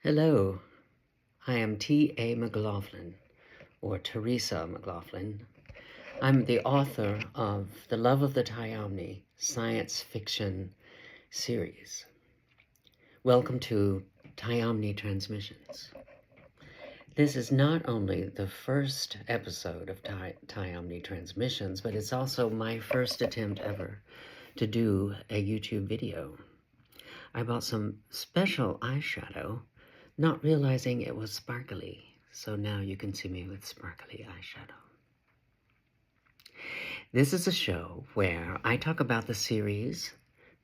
Hello, I am T.A. McLaughlin, or Teresa McLaughlin. I'm the author of The Love of the Tayamni science fiction series. Welcome to Tayamni Transmissions. This is not only the first episode of Tayamni Transmissions, but it's also my first attempt ever to do a YouTube video. I bought some special eyeshadow, not realizing it was sparkly, so now you can see me with sparkly eyeshadow. This is a show where I talk about the series,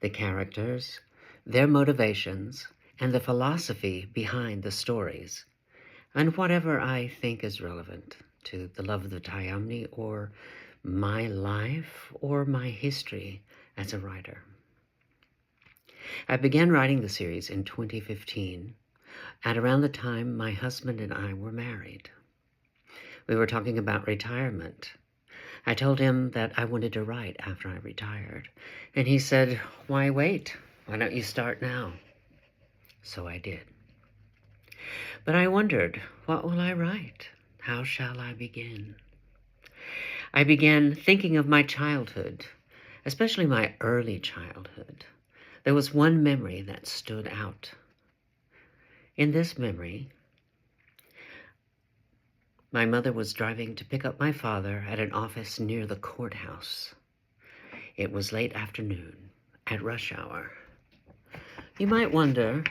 the characters, their motivations, and the philosophy behind the stories, and whatever I think is relevant to the love of the Tayamni or my life or my history as a writer. I began writing the series in 2015, at around the time my husband and I were married. We were talking about retirement. I told him that I wanted to write after I retired, and he said, "Why wait? Why don't you start now?" So I did. But I wondered, what will I write? How shall I begin? I began thinking of my childhood, especially my early childhood. There was one memory that stood out. In this memory, my mother was driving to pick up my father at an office near the courthouse. It was late afternoon, at rush hour. You might wonder,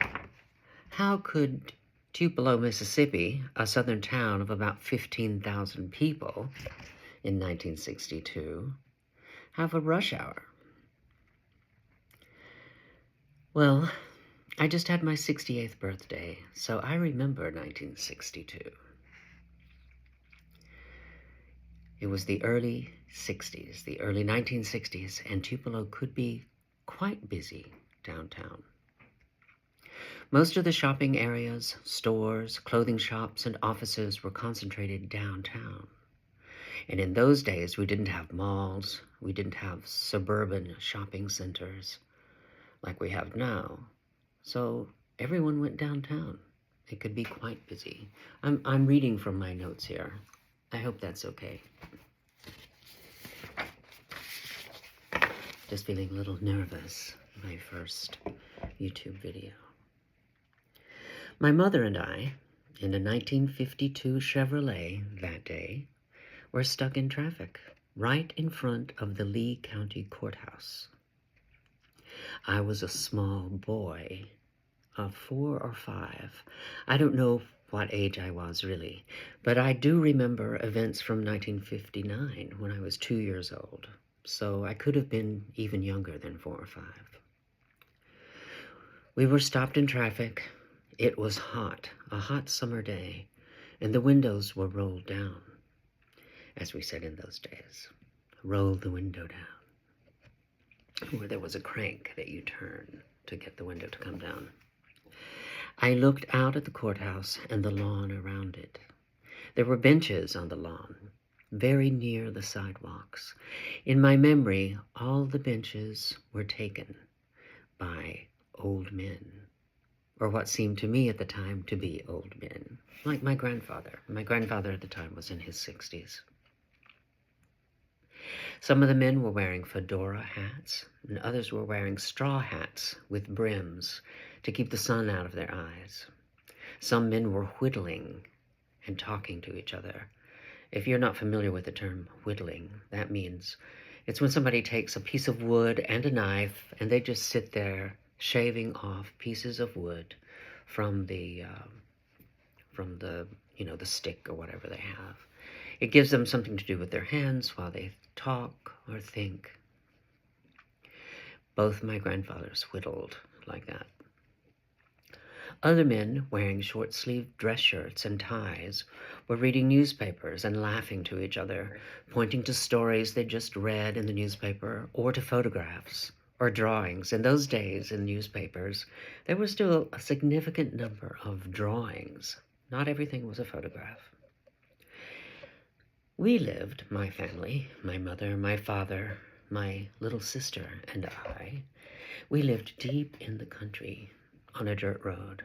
how could Tupelo, Mississippi, a southern town of about 15,000 people in 1962, have a rush hour? Well, I just had my 68th birthday, so I remember 1962. It was the early 60s, the early 1960s, and Tupelo could be quite busy downtown. Most of the shopping areas, stores, clothing shops, and offices were concentrated downtown. And in those days, we didn't have malls, we didn't have suburban shopping centers like we have now. So everyone went downtown. It could be quite busy. I'm reading from my notes here. I hope that's okay. Just feeling a little nervous, my first YouTube video. My mother and I, in a 1952 Chevrolet that day, were stuck in traffic right in front of the Lee County Courthouse. I was a small boy of 4 or 5. I don't know what age I was really, but I do remember events from 1959 when I was 2 years old, so I could have been even younger than 4 or 5. We were stopped in traffic. It was hot, a hot summer day, and the windows were rolled down, as we said in those days. Roll the window down. Where there was a crank that you turn to get the window to come down. I looked out at the courthouse and the lawn around it. There were benches on the lawn, very near the sidewalks. In my memory, all the benches were taken by old men, or what seemed to me at the time to be old men, like my grandfather. My grandfather at the time was in his 60s. Some of the men were wearing fedora hats, and others were wearing straw hats with brims to keep the sun out of their eyes. Some men were whittling and talking to each other. If you're not familiar with the term whittling, that means it's when somebody takes a piece of wood and a knife and they just sit there shaving off pieces of wood from the the stick or whatever they have. It gives them something to do with their hands while they talk or think. Both my grandfathers whittled like that. Other men, wearing short-sleeved dress shirts and ties, were reading newspapers and laughing to each other, pointing to stories they just read in the newspaper or to photographs or drawings. In those days, in newspapers, there was still a significant number of drawings. Not everything was a photograph. We lived, my family, my mother, my father, my little sister, and I, we lived deep in the country on a dirt road.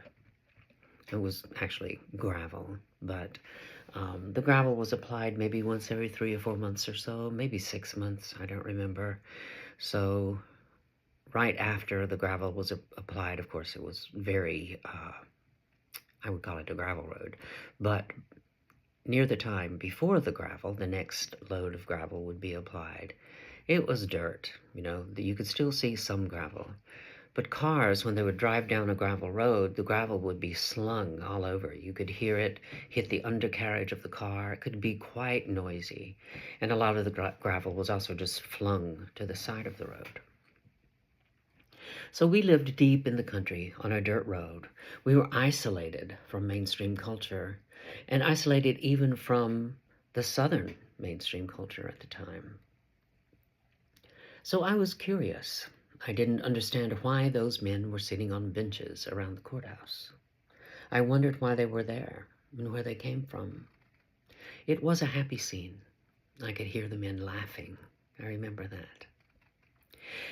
It was actually gravel, but the gravel was applied maybe once every 3 or 4 months or so, maybe 6 months, I don't remember. So right after the gravel was applied, of course, it was very, I would call it a gravel road, but near the time before the gravel, the next load of gravel would be applied. It was dirt, you could still see some gravel. But cars, when they would drive down a gravel road, the gravel would be slung all over. You could hear it hit the undercarriage of the car. It could be quite noisy. And a lot of the gravel was also just flung to the side of the road. So we lived deep in the country on a dirt road. We were isolated from mainstream culture, and isolated even from the southern mainstream culture at the time. So I was curious. I didn't understand why those men were sitting on benches around the courthouse. I wondered why they were there and where they came from. It was a happy scene. I could hear the men laughing. I remember that.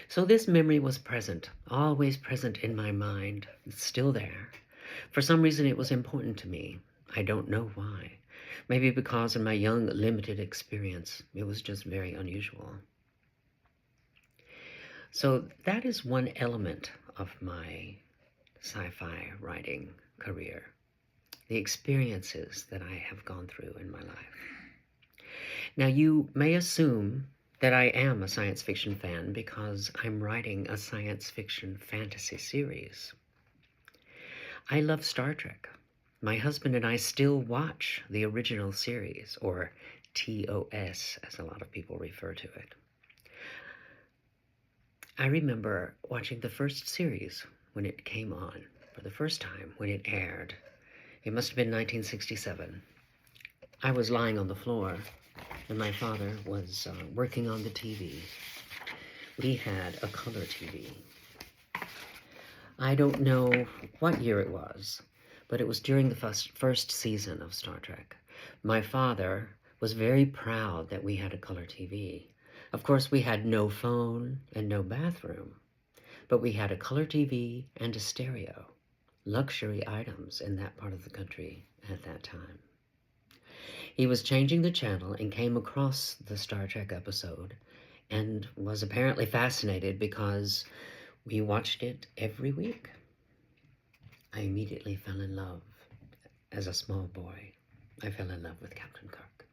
So this memory was present, always present in my mind. It's still there. For some reason it was important to me. I don't know why. Maybe because in my young, limited experience, it was just very unusual. So that is one element of my sci-fi writing career, the experiences that I have gone through in my life. Now, you may assume that I am a science fiction fan because I'm writing a science fiction fantasy series. I love Star Trek. My husband and I still watch the original series, or TOS, as a lot of people refer to it. I remember watching the first series when it came on for the first time, when it aired. It must have been 1967. I was lying on the floor, and my father was working on the TV. We had a color TV. I don't know what year it was, but it was during the first season of Star Trek. My father was very proud that we had a color TV. Of course, we had no phone and no bathroom, but we had a color TV and a stereo, luxury items in that part of the country at that time. He was changing the channel and came across the Star Trek episode and was apparently fascinated because we watched it every week. I immediately fell in love. As a small boy, I fell in love with Captain Kirk.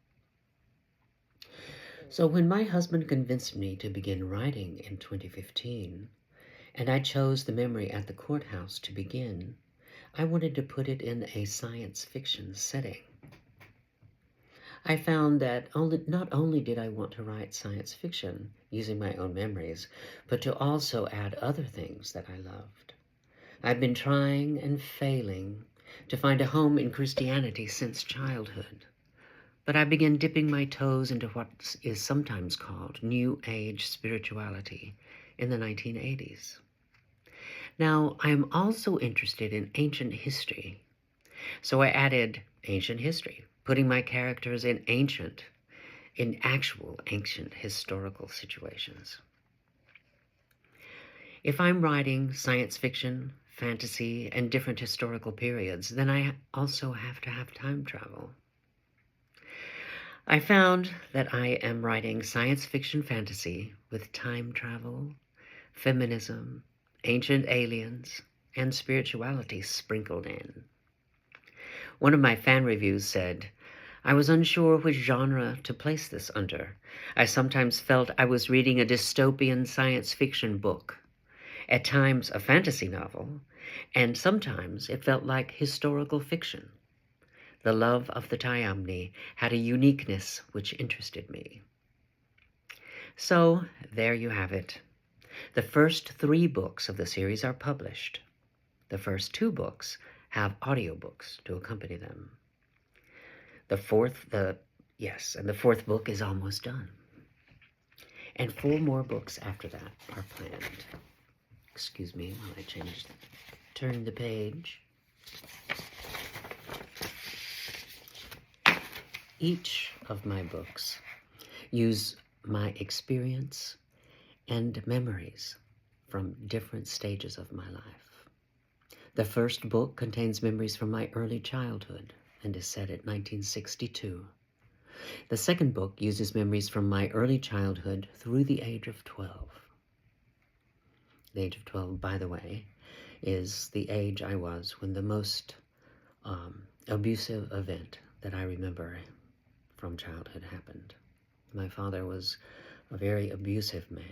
So when my husband convinced me to begin writing in 2015, and I chose the memory at the courthouse to begin, I wanted to put it in a science fiction setting. I found that not only did I want to write science fiction using my own memories, but to also add other things that I loved. I've been trying and failing to find a home in Christianity since childhood. But I began dipping my toes into what is sometimes called New Age spirituality in the 1980s. Now, I am also interested in ancient history, so I added ancient history, putting my characters in actual ancient historical situations. If I'm writing science fiction, fantasy, and different historical periods, then I also have to have time travel. I found that I am writing science fiction fantasy with time travel, feminism, ancient aliens, and spirituality sprinkled in. One of my fan reviews said, I was unsure which genre to place this under. I sometimes felt I was reading a dystopian science fiction book, at times a fantasy novel, and sometimes it felt like historical fiction. The love of the Tayamni had a uniqueness which interested me. So, there you have it. The first 3 books of the series are published. The first 2 books have audiobooks to accompany them. The fourth book is almost done. And 4 more books after that are planned. Excuse me while I turn the page. Each of my books use my experience and memories from different stages of my life. The first book contains memories from my early childhood and is set at 1962. The second book uses memories from my early childhood through the age of 12. The age of 12, by the way, is the age I was when the most abusive event that I remember from childhood happened. My father was a very abusive man.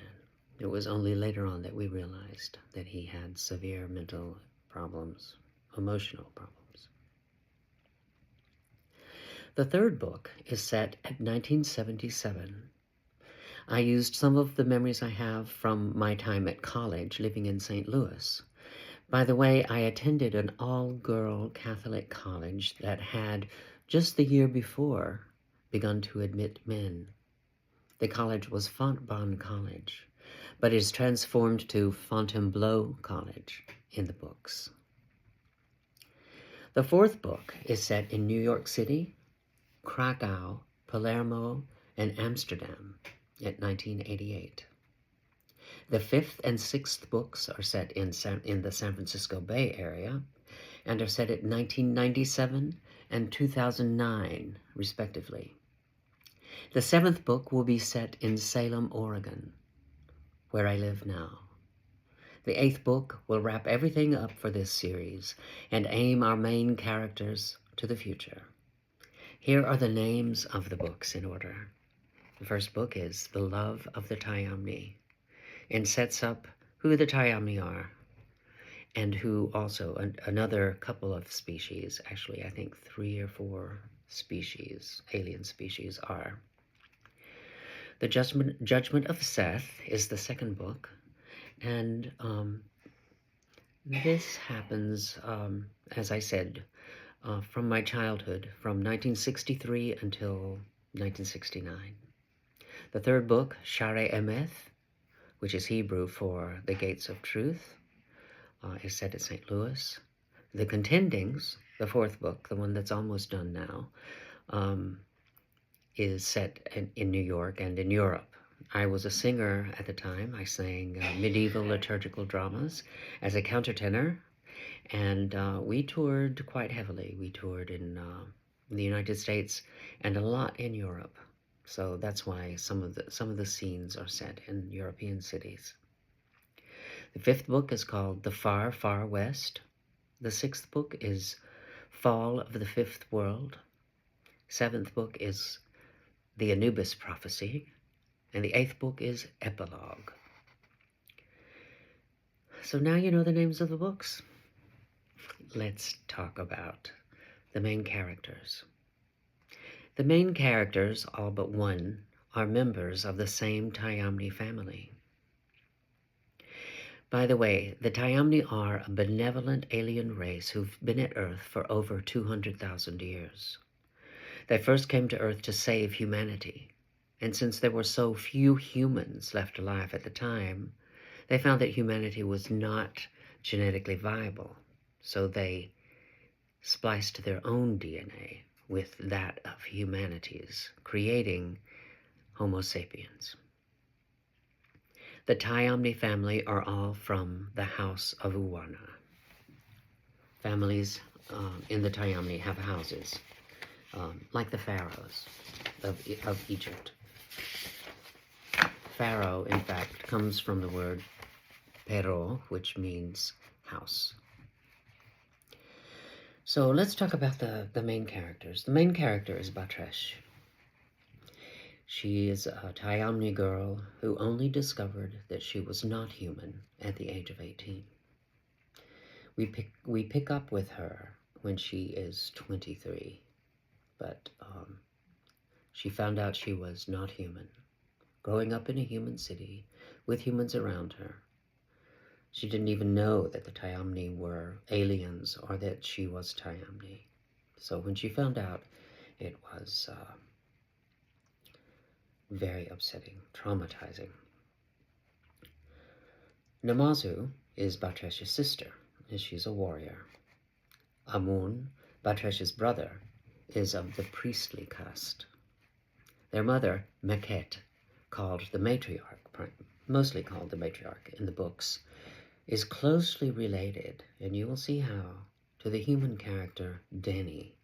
It was only later on that we realized that he had severe mental problems, emotional problems. The third book is set at 1977. I used some of the memories I have from my time at college living in St. Louis. By the way, I attended an all-girl Catholic college that had, just the year before, begun to admit men. The college was Fontbonne College, but is transformed to Fontainebleau College in the books. The fourth book is set in New York City, Krakow, Palermo, and Amsterdam at 1988. The fifth and sixth books are set in the San Francisco Bay Area and are set at 1997 and 2009, respectively. The seventh book will be set in Salem, Oregon, where I live now. The eighth book will wrap everything up for this series and aim our main characters to the future. Here are the names of the books in order. The first book is The Love of the Tayamni, and sets up who the Tayamni are, and who also another couple of species, actually I think 3 or 4 species, alien species, are. The Judgment of Seth is the second book, and this happens, as I said, from my childhood, from 1963 until 1969. The third book, Share Emeth, which is Hebrew for the Gates of Truth, is set at St. Louis. The Contendings, the fourth book, the one that's almost done now, is set in New York and in Europe. I was a singer at the time. I sang medieval liturgical dramas as a countertenor, and we toured quite heavily. We toured in the United States and a lot in Europe. So that's why some of the scenes are set in European cities. The fifth book is called The Far, Far West. The sixth book is Fall of the Fifth World. Seventh book is The Anubis Prophecy. And the eighth book is Epilogue. So now you know the names of the books. Let's talk about the main characters. The main characters, all but one, are members of the same Tayamni family. By the way, the Tayamni are a benevolent alien race who've been at Earth for over 200,000 years. They first came to Earth to save humanity, and since there were so few humans left alive at the time, they found that humanity was not genetically viable, so they spliced their own DNA with that of humanity's, creating Homo sapiens. The Tayamni family are all from the House of Uwana. Families in the Tayamni have houses, like the pharaohs of Egypt. Pharaoh, in fact, comes from the word pero, which means house. So let's talk about the main characters. The main character is Batresh. She is a Tayamni girl who only discovered that she was not human at the age of 18. We pick up with her when she is 23, but she found out she was not human. Growing up in a human city with humans around her, she didn't even know that the Tayamni were aliens or that she was Tayamni. So when she found out, it was very upsetting, traumatizing. Namazu is Batresh's sister, and she's a warrior. Amun, Batresh's brother, is of the priestly caste. Their mother, Meket, mostly called the matriarch in the books, is closely related, and you will see how, to the human character Denny.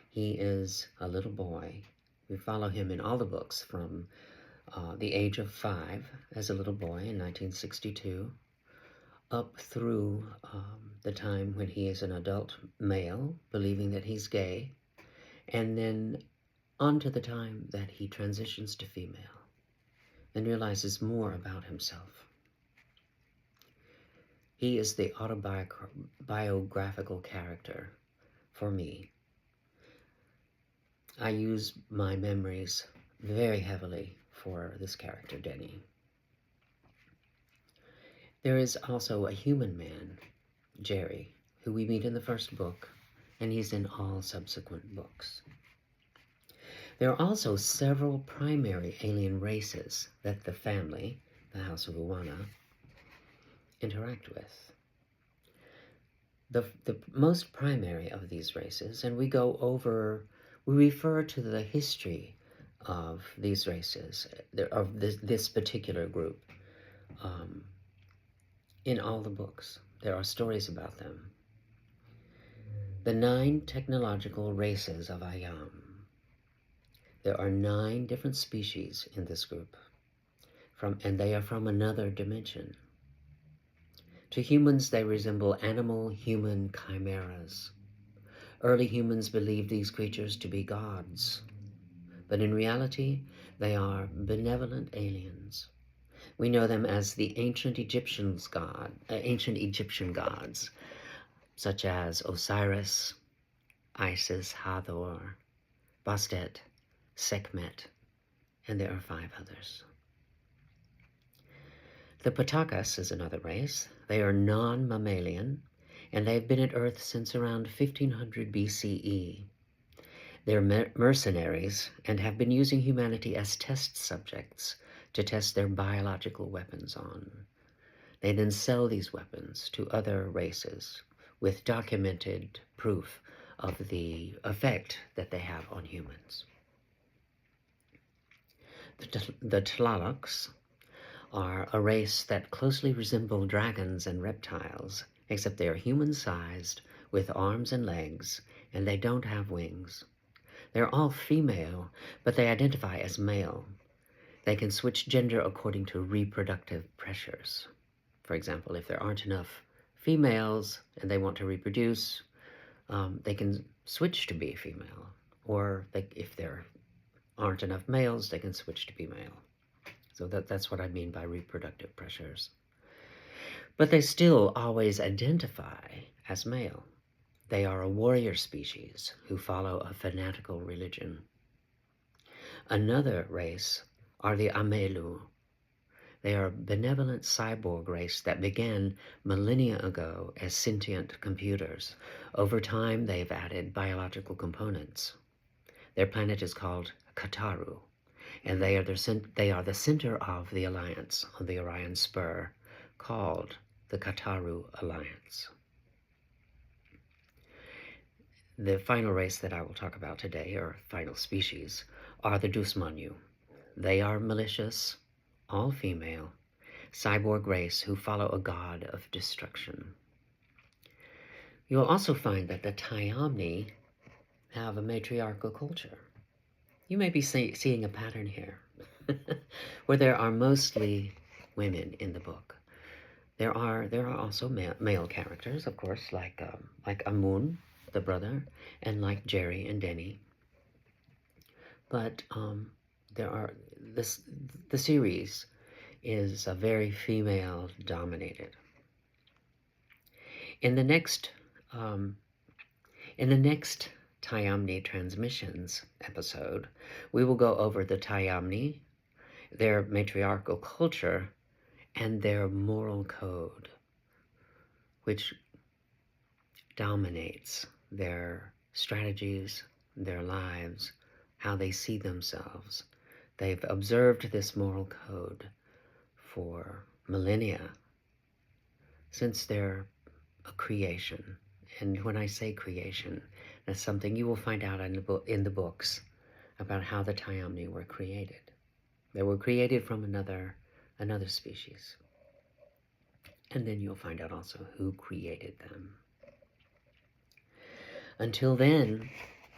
He is a little boy. We follow him in all the books from the age of 5 as a little boy in 1962 up through the time when he is an adult male, believing that he's gay, and then on to the time that he transitions to female and realizes more about himself. He is the autobiographical character for me. I use my memories very heavily for this character, Denny. There is also a human man, Jerry, who we meet in the first book, and he's in all subsequent books. There are also several primary alien races that the family, the House of Uwana, interact with. The most primary of these races, and we refer to the history of these races, of this particular group, in all the books. There are stories about them. The 9 technological races of Ayam. There are 9 different species in this group, and they are from another dimension. To humans, they resemble animal-human chimeras. Early humans believed these creatures to be gods, but in reality, they are benevolent aliens. We know them as the ancient Egyptian gods, such as Osiris, Isis, Hathor, Bastet, Sekhmet, and there are 5 others. The Patakas is another race. They are non-mammalian, and they've been at Earth since around 1500 BCE. They're mercenaries and have been using humanity as test subjects to test their biological weapons on. They then sell these weapons to other races with documented proof of the effect that they have on humans. The Tlalocs are a race that closely resemble dragons and reptiles, except they are human-sized with arms and legs, and they don't have wings. They're all female, but they identify as male. They can switch gender according to reproductive pressures. For example, if there aren't enough females and they want to reproduce, they can switch to be female. Or if there aren't enough males, they can switch to be male. So that's what I mean by reproductive pressures. But they still always identify as male. They are a warrior species who follow a fanatical religion. Another race are the Amelu. They are a benevolent cyborg race that began millennia ago as sentient computers. Over time, they've added biological components. Their planet is called Kataru, and they are the center of the alliance on the Orion Spur, called the Kataru Alliance. The final race that I will talk about today, or final species, are the Dusmanyu. They are malicious, all-female, cyborg race who follow a god of destruction. You will also find that the Tayamni have a matriarchal culture. You may be seeing a pattern here, where there are mostly women in the book. There are also male characters, of course, like Amun, the brother, and like Jerry and Denny. But the series is very female dominated. In the next Tayamni Transmissions episode, we will go over the Tayamni, their matriarchal culture, and their moral code, which dominates their strategies, their lives, how they see themselves. They've observed this moral code for millennia, since their creation. And when I say creation, that's something you will find out in the books about how the Tayamni were created. They were created from another species. And then you'll find out also who created them. Until then,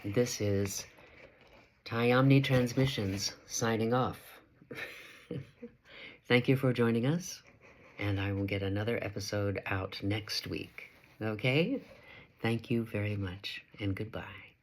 this is Tayamni Transmissions signing off. Thank you for joining us, and I will get another episode out next week. Okay? Thank you very much, and goodbye.